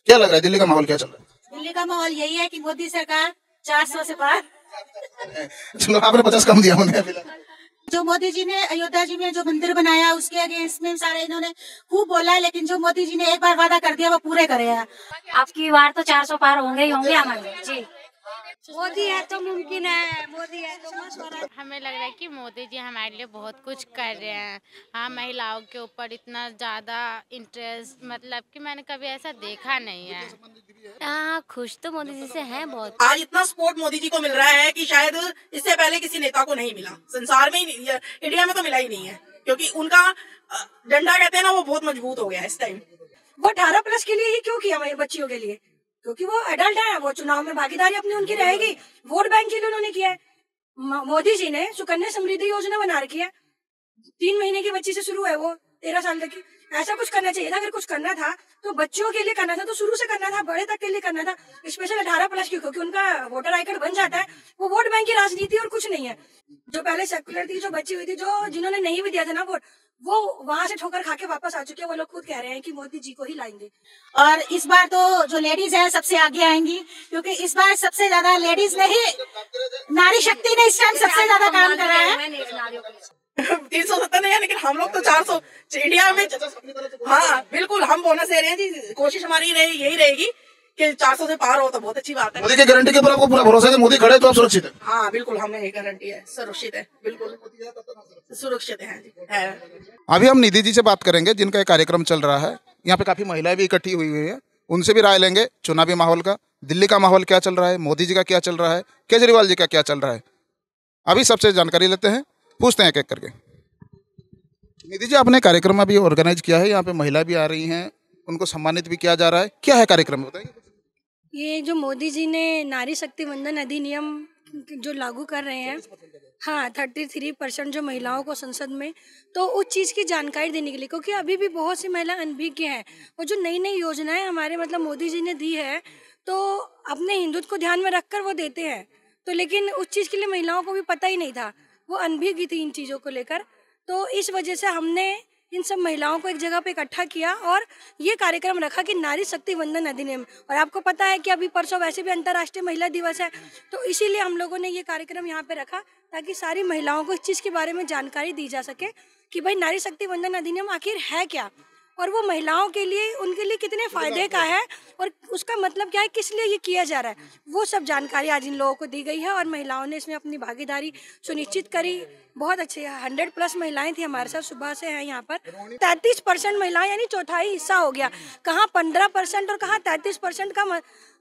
क्या लग रहा है दिल्ली का माहौल क्या चल रहा दिल्ली का माहौल यही है कि मोदी सरकार 400 से पार। है? चलो आपने 50 कम दिया उन्हें फिलहाल। जो मोदी जी ने अयोध्या जी में जो मंदिर बनाया उसके अगेंस्ट में सारे इन्होंने खूब बोला है, लेकिन जो मोदी जी ने एक बार वादा कर दिया वो पूरे करे हैं। आपकी बार तो 400 पार होंगे ही होंगे हमारे जी। मोदी है तो मुमकिन है, मोदी है तो मस्त हो रहा है। हमें लग रहा है कि मोदी जी हमारे लिए बहुत कुछ कर रहे हैं। हाँ, महिलाओं के ऊपर इतना ज़्यादा इंटरेस्ट, मतलब कि मैंने कभी ऐसा देखा नहीं है। हाँ, खुश तो मोदी जी से हैं बहुत। आज इतना सपोर्ट मोदी जी को मिल रहा है कि शायद इससे पहले किसी नेता को नहीं मिला, संसार में ही नहीं, इंडिया में तो मिला ही नहीं है, क्योंकि उनका डंडा कहते हैं ना, वो बहुत मजबूत हो गया है इस टाइम। वो 18+ के लिए ही क्यों किया हमारे बच्चियों के लिए? क्योंकि वो एडल्ट है, वो चुनाव में भागीदारी अपनी उनकी रहेगी। वोट बैंक के लिए उन्होंने किया है। मोदी जी ने सुकन्या समृद्धि योजना बना रखी है, 3 महीने की बच्ची से शुरू है, वो 13 साल तक की। ऐसा कुछ करना चाहिए था। अगर कुछ करना था तो बच्चों के लिए करना था, तो शुरू से करना था, बड़े तक के लिए करना था। स्पेशल 18+ क्यों? क्योंकि उनका वोटर आई कार्ड बन जाता है। वो वोट बैंक की राजनीति और कुछ नहीं है। जो पहले सेकुलर थी, जो बच्ची हुई थी, जो जिन्होंने नहीं भी दिया था ना वोट, वो वहां से ठोकर खा के वापस आ चुके हैं। वो लोग खुद कह रहे हैं कि मोदी जी को ही लाएंगे। और इस बार तो जो लेडीज है सबसे आगे आएंगी, क्योंकि इस बार सबसे ज्यादा लेडीज ने ही, नारी शक्ति ने इस टाइम सबसे ज्यादा काम करा है। 370 नहीं है, लेकिन हम लोग तो 400 इंडिया में। हाँ बिल्कुल, हम बोनस दे रहे हैं जी। कोशिश हमारी यही रहेगी कि 400 से पार हो तो बहुत अच्छी बात है। मोदी की गारंटी के ऊपर आपको पूरा भरोसा है कि मोदी खड़े तो आप सुरक्षित है? हाँ बिल्कुल, हमें ये गारंटी है, सुरक्षित है, बिल्कुल सुरक्षित है जी। अभी हम निधि जी से बात करेंगे, जिनका एक कार्यक्रम चल रहा है। यहाँ पे काफी महिलाएं भी इकट्ठी हुई है, उनसे भी राय लेंगे चुनावी माहौल का, दिल्ली का माहौल क्या चल रहा है, मोदी जी का क्या चल रहा है, केजरीवाल जी का क्या चल रहा है। अभी सबसे जानकारी लेते हैं, पूछते हैं एक एक करके। निधि जी, आपने कार्यक्रम अभी ऑर्गेनाइज किया है, यहाँ पे महिला भी आ रही हैं, उनको सम्मानित भी किया जा रहा है, क्या है कार्यक्रम बताइए। ये जो मोदी जी ने नारी शक्ति वंदन अधिनियम जो लागू कर रहे हैं, हाँ 33% जो महिलाओं को संसद में, तो उस चीज़ की जानकारी देने के लिए, क्योंकि अभी भी बहुत सी महिला अनभिज्ञ हैं। और जो नई नई योजनाएं हमारे मतलब मोदी जी ने दी है, तो अपने हिंदुत्व को ध्यान में रखकर वो देते हैं, तो लेकिन उस चीज़ के लिए महिलाओं को भी पता ही नहीं था, वो अनभिज्ञ थी इन चीज़ों को लेकर। तो इस वजह से हमने इन सब महिलाओं को एक जगह पे इकट्ठा किया और ये कार्यक्रम रखा कि नारी शक्ति वंदन अधिनियम। और आपको पता है कि अभी परसों वैसे भी अंतर्राष्ट्रीय महिला दिवस है, तो इसीलिए हम लोगों ने ये कार्यक्रम यहाँ पे रखा, ताकि सारी महिलाओं को इस चीज़ के बारे में जानकारी दी जा सके कि भाई नारी शक्ति वंदन अधिनियम आखिर है क्या, और वो महिलाओं के लिए, उनके लिए कितने फायदे का है, और उसका मतलब क्या है, किस लिए ये किया जा रहा है, वो सब जानकारी आज इन लोगों को दी गई है। और महिलाओं ने इसमें अपनी भागीदारी सुनिश्चित करी। बहुत अच्छे 100+ महिलाएं थी हमारे साथ, सुबह से हैं यहाँ पर। 33% महिलाएं, यानी चौथाई हिस्सा हो गया। कहाँ 15% और कहाँ 33% का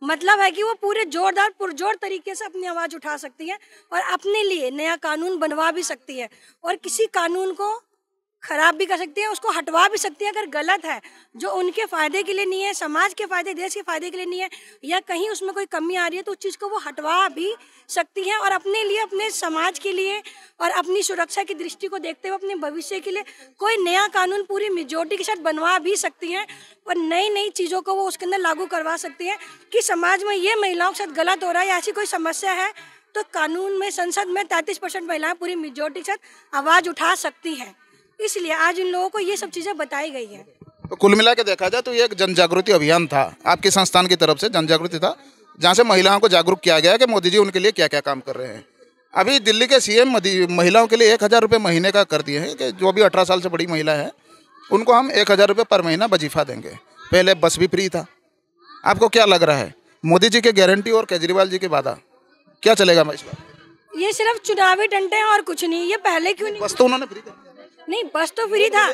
मतलब है कि वो पूरे जोरदार पुरजोर तरीके से अपनी आवाज़ उठा सकती हैं और अपने लिए नया कानून बनवा भी सकती है, और किसी कानून को खराब भी कर सकती है, उसको हटवा भी सकती है अगर गलत है, जो उनके फायदे के लिए नहीं है, समाज के फायदे, देश के फायदे के लिए नहीं है, या कहीं उसमें कोई कमी आ रही है, तो उस चीज़ को वो हटवा भी सकती हैं, और अपने लिए, अपने समाज के लिए और अपनी सुरक्षा की दृष्टि को देखते हुए अपने भविष्य के लिए कोई नया कानून पूरी मेजोरिटी के साथ बनवा भी सकती हैं, और नई नई चीज़ों को वो उसके अंदर लागू करवा सकती हैं कि समाज में ये महिलाओं के साथ गलत हो रहा है या ऐसी कोई समस्या है, तो कानून में, संसद में 33% महिलाएं पूरी मेजोरिटी के साथ आवाज़ उठा सकती हैं। इसलिए आज इन लोगों को ये सब चीज़ें बताई गई हैं। तो कुल मिला के देखा जाए तो ये एक जन जागृति अभियान था, आपके संस्थान की तरफ से जन जागृति था, जहाँ से महिलाओं को जागरूक किया गया कि मोदी जी उनके लिए क्या क्या काम कर रहे हैं। अभी दिल्ली के सीएम महिलाओं के लिए 1000 रुपये महीने का कर दिए हैं कि जो भी 18 साल से बड़ी महिला है उनको हम 1000 रुपये पर महीना वजीफा देंगे। पहले बस भी फ्री था। आपको क्या लग रहा है, मोदी जी की गारंटी और केजरीवाल जी के वादा क्या चलेगा इस बार? ये सिर्फ चुनावी टंटे हैं और कुछ नहीं। ये पहले क्यों नहीं? बस तो उन्होंने फ्री नहीं, बस तो फ्री था,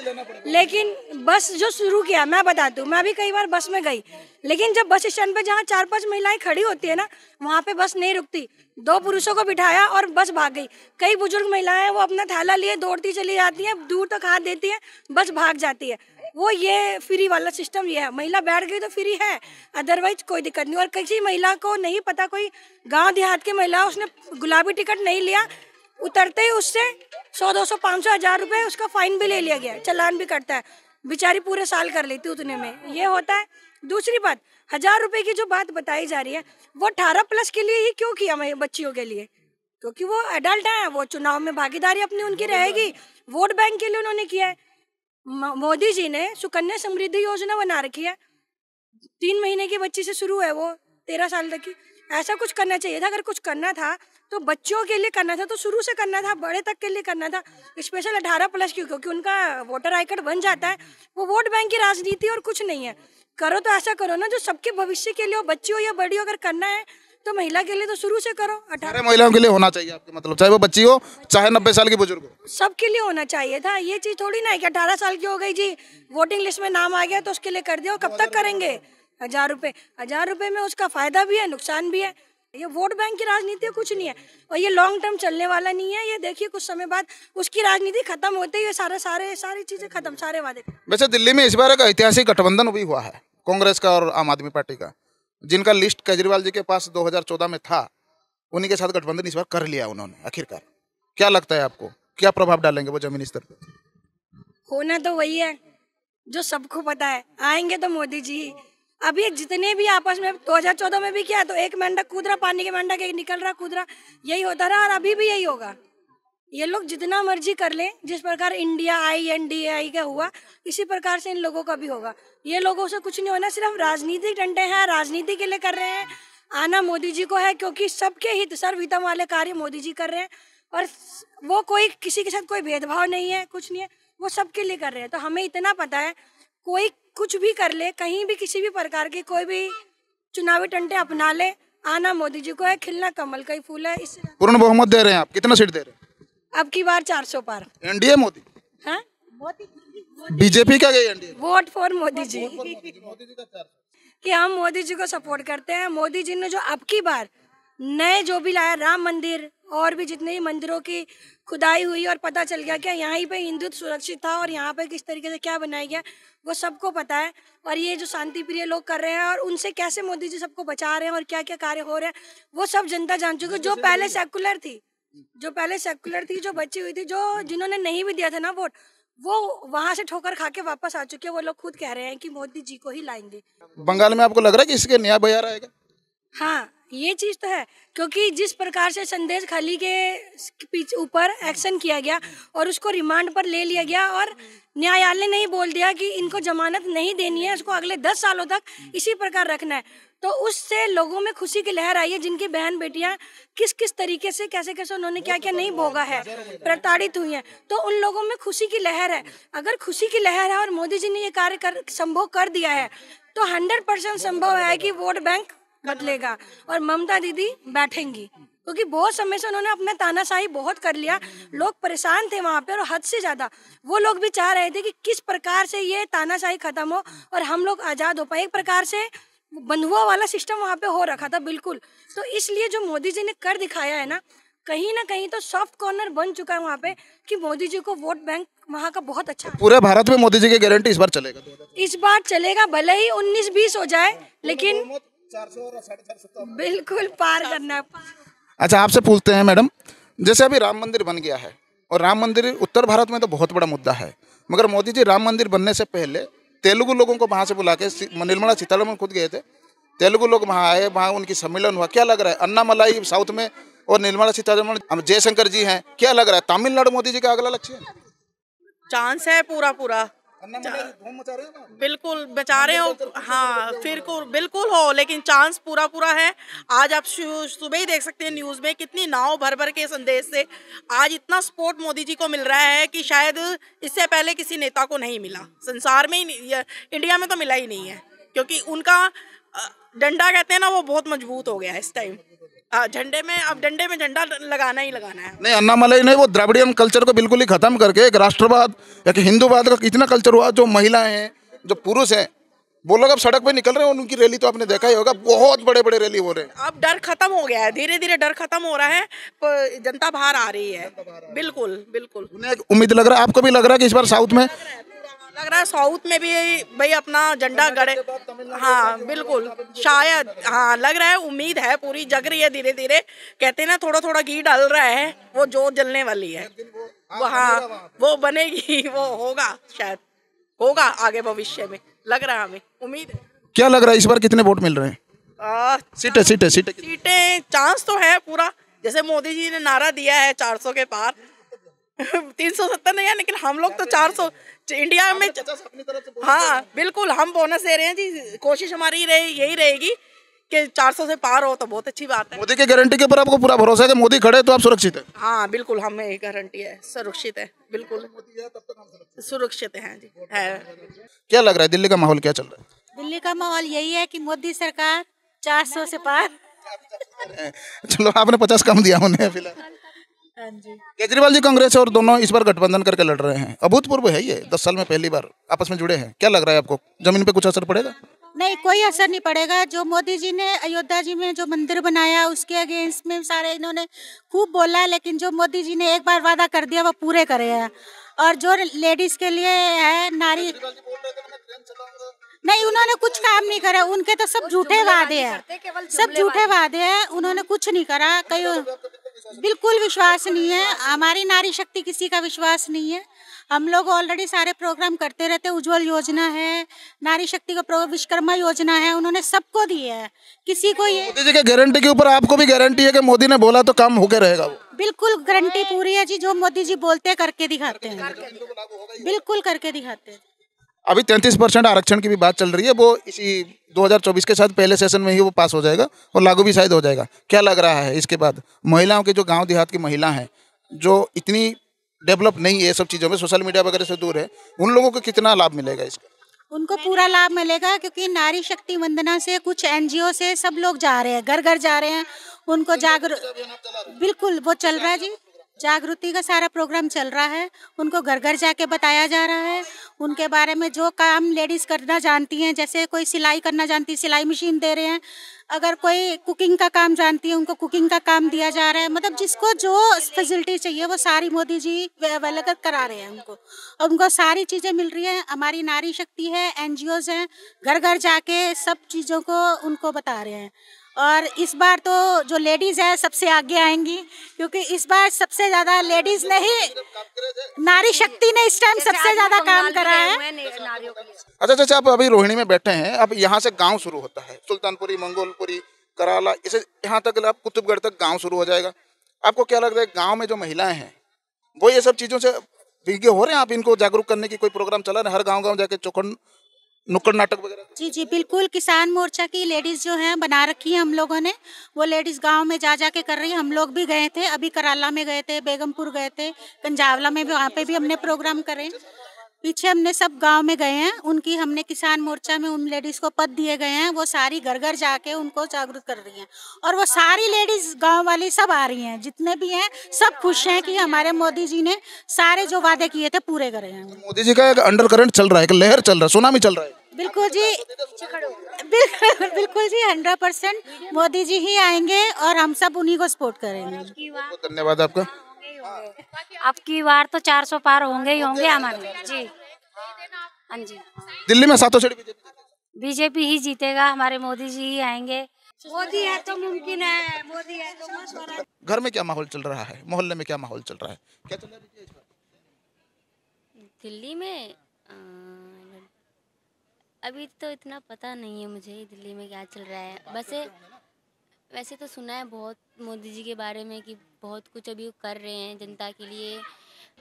लेकिन बस जो शुरू किया, मैं बता दूं, मैं भी कई बार बस में गई, लेकिन जब बस स्टैंड पे जहाँ 4-5 महिलाएं खड़ी होती है ना, वहाँ पे बस नहीं रुकती। 2 पुरुषों को बिठाया और बस भाग गई। कई बुजुर्ग महिलाएं वो अपना थैला लिए दौड़ती चली जाती हैं, दूर तक हाथ देती हैं, बस भाग जाती है। वो ये फ्री वाला सिस्टम ये है, महिला बैठ गई तो फ्री है, अदरवाइज कोई दिक्कत नहीं। और किसी महिला को नहीं पता, कोई गाँव देहात की महिला, उसने गुलाबी टिकट नहीं लिया, उतरते ही उससे 100, 200, 500, 1000 रुपये उसका फाइन भी ले लिया गया, चालान भी कटता है। बेचारी पूरे साल कर लेती उतने में, ये होता है। दूसरी बात, 1000 रुपये की जो बात बताई जा रही है, वो 18+ के लिए ही क्यों किया हमें बच्चियों के लिए? क्योंकि वो एडल्ट हैं, वो चुनाव में भागीदारी अपनी उनकी रहेगी, वोट बैंक के लिए उन्होंने किया है। मोदी जी ने सुकन्या समृद्धि योजना बना रखी है, 3 महीने की बच्ची से शुरू है वो 13 साल तक की। ऐसा कुछ करना चाहिए था। अगर कुछ करना था तो बच्चों के लिए करना था, तो शुरू से करना था, बड़े तक के लिए करना था। स्पेशल 18+ क्योंकि उनका वोटर आई कार्ड बन जाता है। वो वोट बैंक की राजनीति और कुछ नहीं है। करो तो ऐसा करो ना जो सबके भविष्य के लिए हो, बच्ची हो या बड़ी हो। अगर करना है तो महिला के लिए तो शुरू से करो। 18 महिलाओं के लिए होना चाहिए आपके मतलब, चाहे वो बच्ची हो चाहे 90 साल की बुजुर्ग हो, सबके लिए होना चाहिए था। ये चीज थोड़ी ना है कि 18 साल की हो गई जी, वोटिंग लिस्ट में नाम आ गया तो उसके लिए कर दिया। कब तक करेंगे? 1000 रुपए में उसका फायदा भी है, नुकसान भी है। ये वोट बैंक की राजनीति कुछ नहीं है और ये लॉन्ग टर्म चलने वाला नहीं है। ये देखिए कुछ समय बाद उसकी राजनीति खत्म होते ही सारी चीजें खत्म, सारे वादे। वैसे दिल्ली में इस बार एक ऐतिहासिक गठबंधन भी हुआ है कांग्रेस का और आम आदमी पार्टी का, जिनका लिस्ट केजरीवाल जी के पास 2014 में था, उन्हीं के साथ गठबंधन इस बार कर लिया उन्होंने आखिरकार। क्या लगता है आपको, क्या प्रभाव डालेंगे वो जमीनी स्तर पर? होना तो वही है जो सबको पता है, आएंगे तो मोदी जी ही। अभी जितने भी आपस में 2014 में भी किया तो एक मेंढक कूद रहा, पानी के मेंढक एक निकल रहा कूद रहा, यही होता रहा और अभी भी यही होगा। ये लोग जितना मर्जी कर लें, जिस प्रकार इंडिया INDA का हुआ इसी प्रकार से इन लोगों का भी होगा। ये लोगों से कुछ नहीं होना, सिर्फ राजनीतिक डंडे हैं, राजनीति के लिए कर रहे हैं। आना मोदी जी को है क्योंकि सबके हित सर्वहितम वाले कार्य मोदी जी कर रहे हैं और वो कोई किसी के साथ कोई भेदभाव नहीं है, कुछ नहीं है, वो सबके लिए कर रहे हैं। तो हमें इतना पता है कोई कुछ भी कर ले, कहीं भी किसी भी प्रकार की कोई भी चुनावी टंटे अपना ले, आना मोदी जी को है, खिलना कमल का ही फूल है। इससे पूर्ण बहुमत दे रहे हैं आप, कितना सीट दे रहे हैं? अब की बार 400 पार। एनडीए मोदी? हाँ, बीजेपी का गई NDA? Vote for Modi ji कि हम मोदी जी को सपोर्ट करते हैं। मोदी जी ने जो अब की बार नए जो भी लाया, राम मंदिर और भी जितने भी मंदिरों की खुदाई हुई और पता चल गया कि यहाँ पे हिंदुत्व सुरक्षित था और यहाँ पे किस तरीके से क्या बनाया गया वो सबको पता है। और ये जो शांति प्रिय लोग कर रहे हैं और उनसे कैसे मोदी जी सबको बचा रहे हैं और क्या क्या कार्य हो रहे हैं वो सब जनता जान चुकी है। जो पहले सेकुलर थी, जो बची हुई थी, जो जिन्होंने नहीं भी दिया था ना वोट, वो वहां से ठोकर खा के वापस आ चुके हैं। वो लोग खुद कह रहे हैं कि मोदी जी को ही लाएंगे। बंगाल में आपको लग रहा है कि इसके नया बयार आएगा? हाँ, ये चीज तो है क्योंकि जिस प्रकार से संदेश खाली के पीछे ऊपर एक्शन किया गया और उसको रिमांड पर ले लिया गया और न्यायालय ने ही बोल दिया कि इनको जमानत नहीं देनी है, इसको अगले 10 सालों तक इसी प्रकार रखना है, तो उससे लोगों में खुशी की लहर आई है। जिनकी बहन बेटियां किस किस तरीके से कैसे कैसे उन्होंने क्या क्या नहीं भोगा है, प्रताड़ित हुई हैं, तो उन लोगों में खुशी की लहर है। अगर खुशी की लहर है और मोदी जी ने ये कार्य संभव कर दिया है तो 100% संभव है कि वोट बैंक बदलेगा और ममता दीदी बैठेंगी क्योंकि बहुत समय से उन्होंने अपना तानाशाही बहुत कर लिया। लोग परेशान थे वहाँ पे और हद से ज्यादा वो लोग भी चाह रहे थे कि किस प्रकार से ये तानाशाही खत्म हो और हम लोग आजाद हो पाए। एक प्रकार से बंधुआ वाला सिस्टम वहाँ पे हो रखा था बिल्कुल। तो इसलिए जो मोदी जी ने कर दिखाया है ना कहीं तो सॉफ्ट कॉर्नर बन चुका है वहाँ पे कि मोदी जी को वोट बैंक वहाँ का बहुत अच्छा है। पूरे भारत में मोदी जी की गारंटी इस बार चलेगा? इस बार चलेगा, भले ही 19-20 हो जाए लेकिन 400 बिल्कुल पार करना है। अच्छा, आपसे पूछते हैं मैडम, जैसे अभी राम मंदिर बन गया है और राम मंदिर उत्तर भारत में तो बहुत बड़ा मुद्दा है, मगर मोदी जी राम मंदिर बनने से पहले तेलुगु लोगों को वहाँ से बुला के, निर्मला सीतारमण खुद गए थे, तेलुगु लोग वहाँ आए, वहाँ उनकी सम्मेलन हुआ। क्या लग रहा है अन्नामलाई साउथ में और निर्मला सीतारमण जयशंकर जी हैं, क्या लग रहा है तमिलनाडु मोदी जी का अगला लक्ष्य है? चांस है पूरा बिल्कुल बचा रहे हो। हाँ, फिर को बिल्कुल हो, लेकिन चांस पूरा है। आज आप सुबह ही देख सकते हैं न्यूज में कितनी नाव भर के संदेश से आज इतना सपोर्ट मोदी जी को मिल रहा है कि शायद इससे पहले किसी नेता को नहीं मिला संसार में ही, इंडिया में तो मिला ही नहीं है, क्योंकि उनका डंडा कहते हैं ना वो बहुत मजबूत हो गया है इस टाइम। झंडे में अब डंडे में झंडा लगाना ही लगाना है। नहीं, अन्नामलाई ने वो द्रविडियन कल्चर को बिल्कुल ही खत्म करके एक राष्ट्रवाद, एक हिंदूवाद का कितना कल्चर हुआ। जो महिलाएं हैं, जो पुरुष हैं, वो लोग अब सड़क पे निकल रहे हैं। उनकी रैली तो आपने देखा ही होगा, बहुत बड़े रैली हो रहे हैं। अब डर खत्म हो गया है, धीरे डर खत्म हो रहा है, जनता बाहर आ रही है। बिल्कुल उन्हें एक उम्मीद लग रहा है, आपको भी लग रहा है कि इस बार साउथ में लग रहा है साउथ में भी भाई अपना झंडा गड़े। हाँ बिल्कुल, शायद हाँ लग रहा है, उम्मीद है, पूरी जग रही है धीरे। कहते हैं ना थोड़ा घी डाल रहा है, वो जो जलने वाली है वो, हाँ वो बनेगी, वो होगा, शायद होगा आगे भविष्य में, लग रहा है, हमें उम्मीद है। क्या लग रहा है इस बार कितने वोट मिल रहे हैं? सीटें चांस तो है पूरा, जैसे मोदी जी ने नारा दिया है 400 के पार 370 नहीं है, लेकिन हम लोग तो इंडिया में। हाँ बिल्कुल, हम बोनस दे रहे हैं जी। कोशिश हमारी यही रहेगी कि 400 से पार हो तो बहुत अच्छी बात है। मोदी की गारंटी के ऊपर आपको पूरा भरोसा है कि मोदी खड़े तो आप सुरक्षित है? हाँ बिल्कुल, हमें गारंटी है, सुरक्षित है, बिल्कुल सुरक्षित है जी है। क्या लग रहा है दिल्ली का माहौल क्या चल रहा है? दिल्ली का माहौल यही है कि मोदी सरकार 400 से पार। चलो आपने 50 कम दिया उन्हें फिलहाल। केजरीवाल जी कांग्रेस और दोनों इस बार गठबंधन करके लड़ रहे हैं, अभूतपूर्व है ये, 10 साल में पहली बार आपस में जुड़े हैं। क्या लग रहा है आपको, जमीन पे कुछ असर पड़ेगा? नहीं, कोई असर नहीं पड़ेगा। जो मोदी जी ने अयोध्या जी में जो मंदिर बनाया उसके अगेंस्ट में सारे इन्होंने खूब बोला, लेकिन जो मोदी जी ने एक बार वादा कर दिया वो पूरे करे हैं। और जो लेडीज के लिए है नारी, नहीं उन्होंने कुछ काम नहीं करा, उनके तो सब झूठे वादे हैं, सब झूठे वादे हैं, उन्होंने कुछ नहीं करा। कहीं बिल्कुल विश्वास नहीं है, हमारी नारी शक्ति किसी का विश्वास नहीं है। हम लोग ऑलरेडी सारे प्रोग्राम करते रहते, उज्जवल योजना है, नारी शक्ति का विश्वकर्मा योजना है, उन्होंने सबको दिए है, किसी को ये। मोदी जी के गारंटी के ऊपर आपको भी गारंटी है कि मोदी ने बोला तो काम होके रहेगा वो? बिल्कुल गारंटी पूरी है जी, जो मोदी जी बोलते हैं करके दिखाते हैं, बिल्कुल करके दिखाते हैं। अभी 33% आरक्षण की भी बात चल रही है, वो इसी 2024 के साथ पहले सेशन में ही वो पास हो जाएगा और लागू भी शायद हो जाएगा। क्या लग रहा है इसके बाद महिलाओं के, जो गांव देहात की महिला हैं जो इतनी डेवलप नहीं है सब चीज़ों में, सोशल मीडिया वगैरह से दूर है, उन लोगों को कितना लाभ मिलेगा इसका? उनको पूरा लाभ मिलेगा, क्योंकि नारी शक्ति वंदना से कुछ एनजीओ से सब लोग जा रहे हैं, घर घर जा रहे हैं, उनको बिल्कुल वो चल रहा है जी, जागृति का सारा प्रोग्राम चल रहा है, उनको घर घर जाके बताया जा रहा है उनके बारे में। जो काम लेडीज करना जानती हैं, जैसे कोई सिलाई करना जानती है, सिलाई मशीन दे रहे हैं, अगर कोई कुकिंग का काम जानती है उनको कुकिंग का काम दिया जा रहा है। मतलब जिसको जो फैसिलिटी चाहिए वो सारी मोदी जी अवेलेबल करा रहे हैं उनको, और उनको सारी चीज़ें मिल रही हैं। हमारी नारी शक्ति है, एनजीओज हैं, घर घर जाके सब चीज़ों को उनको बता रहे हैं। और इस बार तो जो लेडीज है सबसे आगे आएंगी, क्योंकि इस बार सबसे ज्यादा लेडीज ने ही, नारी शक्ति ने इस टाइम सबसे ज्यादा काम करा है। अच्छा चाचा, आप अभी रोहिणी में बैठे हैं, अब यहाँ से गांव शुरू होता है, सुल्तानपुरी, मंगोलपुरी, कराला, इसे यहाँ तक आप कुतुबगढ़ तक गांव शुरू हो जाएगा। आपको क्या लगता है गांव में जो महिलाएं हैं वो ये सब चीज़ों से विज्ञ हो रहे हैं? आप इनको जागरूक करने की कोई प्रोग्राम चला रहे हैं, हर गाँव जाके चौखड़ नुक्कड़ नाटक वगैरह? जी जी बिल्कुल, किसान मोर्चा की लेडीज जो हैं बना रखी है हम लोगों ने, वो लेडीज गांव में जा के कर रही है। हम लोग भी गए थे, अभी कराला में गए थे, बेगमपुर गए थे, कंजावला में भी, वहाँ पे भी हमने प्रोग्राम करे। पीछे हमने सब गांव में गए हैं, उनकी हमने किसान मोर्चा में उन लेडीज को पद दिए गए हैं, वो सारी घर घर जाके उनको जागरूक कर रही हैं। और वो सारी लेडीज गांव वाली सब आ रही हैं, जितने भी हैं सब खुश हैं कि हमारे मोदी जी ने सारे जो वादे किए थे पूरे करे हैं। मोदी जी का एक अंडर करंट चल रहा है, एक लहर चल रहा है, सुनामी चल रहा है। बिल्कुल जी, बिल्कुल जी, 100% मोदी जी ही आएंगे और हम सब उन्हीं को सपोर्ट करेंगे। बहुत धन्यवाद आपका। अब की बार तो 400 पार होंगे ही होंगे हमारे जी। हाँ जी, दिल्ली में 7 सीट बीजेपी ही जीतेगा, हमारे मोदी जी ही आएंगे। मोदी है तो मुमकिन है, मोदी है तो मस्त। घर में क्या माहौल चल रहा है, मोहल्ले में क्या माहौल चल रहा है, क्या चल रहा है इस बार? दिल्ली में अभी तो इतना पता नहीं है मुझे दिल्ली में क्या चल रहा है। वैसे तो सुना है बहुत मोदी जी के बारे में कि बहुत कुछ अभी कर रहे हैं जनता के लिए।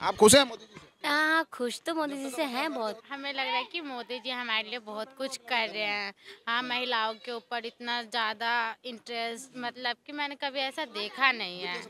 आप खुश हैं मोदी जी से? हाँ, खुश तो मोदी जी से हैं बहुत। हमें लग रहा है कि मोदी जी हमारे लिए बहुत कुछ कर रहे हैं। हाँ, महिलाओं के ऊपर इतना ज़्यादा इंटरेस्ट, मतलब कि मैंने कभी ऐसा देखा नहीं है।